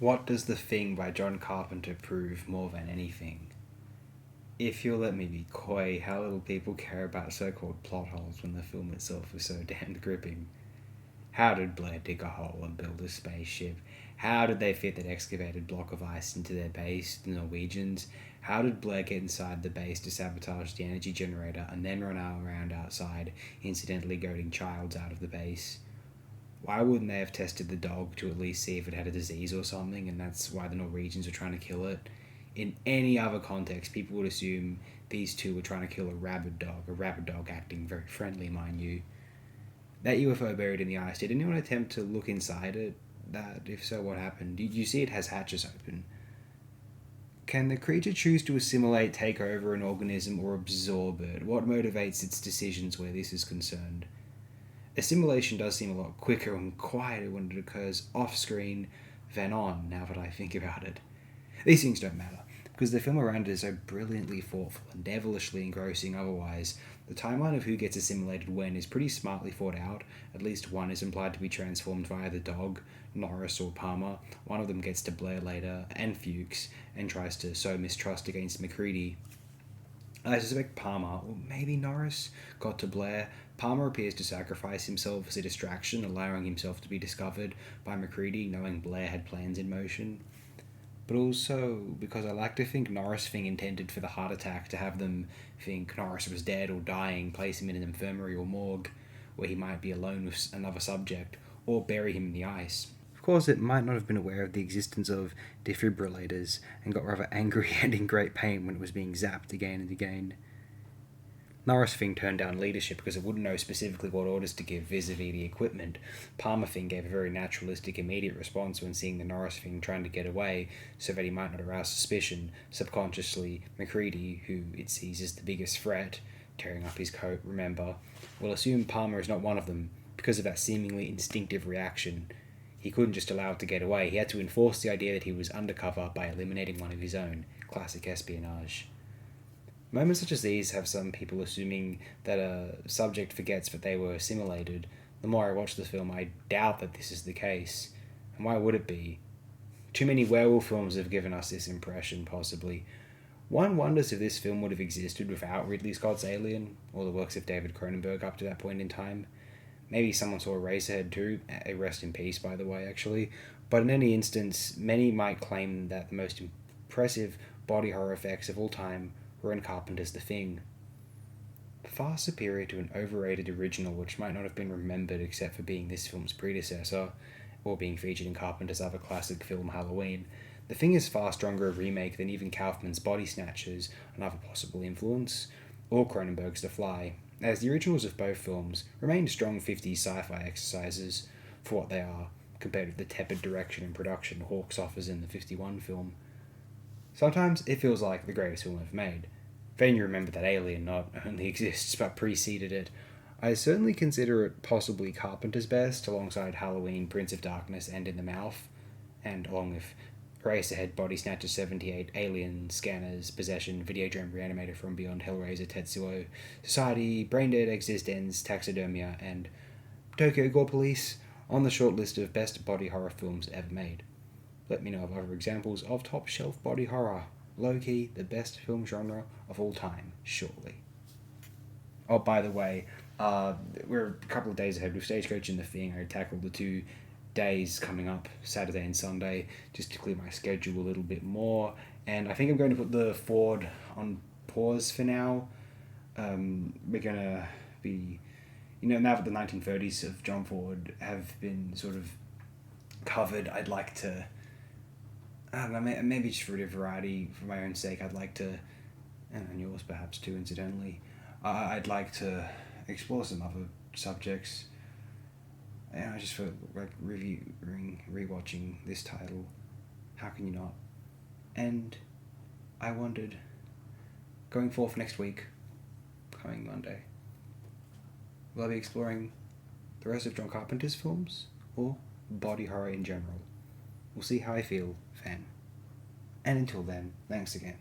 What does The Thing by John Carpenter prove more than anything? If you'll let me be coy, how little people care about so-called plot holes when the film itself is so damned gripping. How did Blair dig a hole and build a spaceship? How did they fit that excavated block of ice into their base, the Norwegians? How did Blair get inside the base to sabotage the energy generator and then run around outside, incidentally goading Childs out of the base? Why wouldn't they have tested the dog to at least see if it had a disease or something, and that's why the Norwegians were trying to kill it? In any other context, people would assume these two were trying to kill a rabid dog acting very friendly, mind you. That UFO buried in the ice, did anyone attempt to look inside it? That, if so, what happened? Did you see it has hatches open? Can the creature choose to assimilate, take over an organism, or absorb it? What motivates its decisions where this is concerned? Assimilation does seem a lot quicker and quieter when it occurs off-screen than on, now that I think about it. These things don't matter, because the film around it is so brilliantly thoughtful and devilishly engrossing otherwise. The timeline of who gets assimilated when is pretty smartly thought out. At least one is implied to be transformed via the dog, Norris or Palmer. One of them gets to Blair later, and Fuchs, and tries to sow mistrust against McCready. I suspect Palmer, or maybe Norris, got to Blair. Palmer appears to sacrifice himself as a distraction, allowing himself to be discovered by McCready, knowing Blair had plans in motion. But also because I like to think Norris thing intended for the heart attack to have them think Norris was dead or dying, place him in an infirmary or morgue where he might be alone with another subject, or bury him in the ice. Of course, it might not have been aware of the existence of defibrillators and got rather angry and in great pain when it was being zapped again and again. Norris Thing turned down leadership because it wouldn't know specifically what orders to give vis-a-vis the equipment. Palmer Thing gave a very naturalistic immediate response when seeing the Norris Thing trying to get away so that he might not arouse suspicion. Subconsciously, McCready, who it sees as the biggest threat, tearing up his coat, remember, will assume Palmer is not one of them because of that seemingly instinctive reaction. He couldn't just allow it to get away. He had to enforce the idea that he was undercover by eliminating one of his own. Classic espionage. Moments such as these have some people assuming that a subject forgets that they were assimilated. The more I watch the film, I doubt that this is the case. And why would it be? Too many werewolf films have given us this impression, possibly. One wonders if this film would have existed without Ridley Scott's Alien, or the works of David Cronenberg up to that point in time. Maybe someone saw Eraserhead too, a rest in peace by the way actually, but in any instance, many might claim that the most impressive body horror effects of all time were in Carpenter's The Thing. Far superior to an overrated original which might not have been remembered except for being this film's predecessor, or being featured in Carpenter's other classic film Halloween, The Thing is far stronger a remake than even Kaufman's Body Snatchers, another possible influence, or Cronenberg's The Fly, as the originals of both films remain strong 50s sci-fi exercises for what they are, compared with the tepid direction and production Hawks offers in the 51 film. Sometimes it feels like the greatest film ever made. Then you remember that Alien not only exists but preceded it. I certainly consider it possibly Carpenter's best, alongside Halloween, Prince of Darkness, and In the Mouth, and along with Eraserhead, Body Snatcher 78, Alien, Scanners, Possession, Videodrome Reanimator from Beyond, Hellraiser, Tetsuo, Society, Braindead, Existence, Taxidermia, and Tokyo Gore Police on the short list of best body horror films ever made. Let me know of other examples of top-shelf body horror. Low-key, the best film genre of all time, surely. Oh, by the way, we're a couple of days ahead with Stagecoach and The Thing. I tackled the 2 days coming up, Saturday and Sunday, just to clear my schedule a little bit more. And I think I'm going to put the Ford on pause for now. We're going to be, now that the 1930s of John Ford have been sort of covered, I'd like to, I don't know, maybe just for a variety, for my own sake, I'd like to, and yours perhaps too, incidentally, I'd like to explore some other subjects. Just for like rewatching this title, How Can You Not? And I wondered, going forth next week, coming Monday, will I be exploring the rest of John Carpenter's films, or body horror in general? We'll see how I feel then. And until then, thanks again.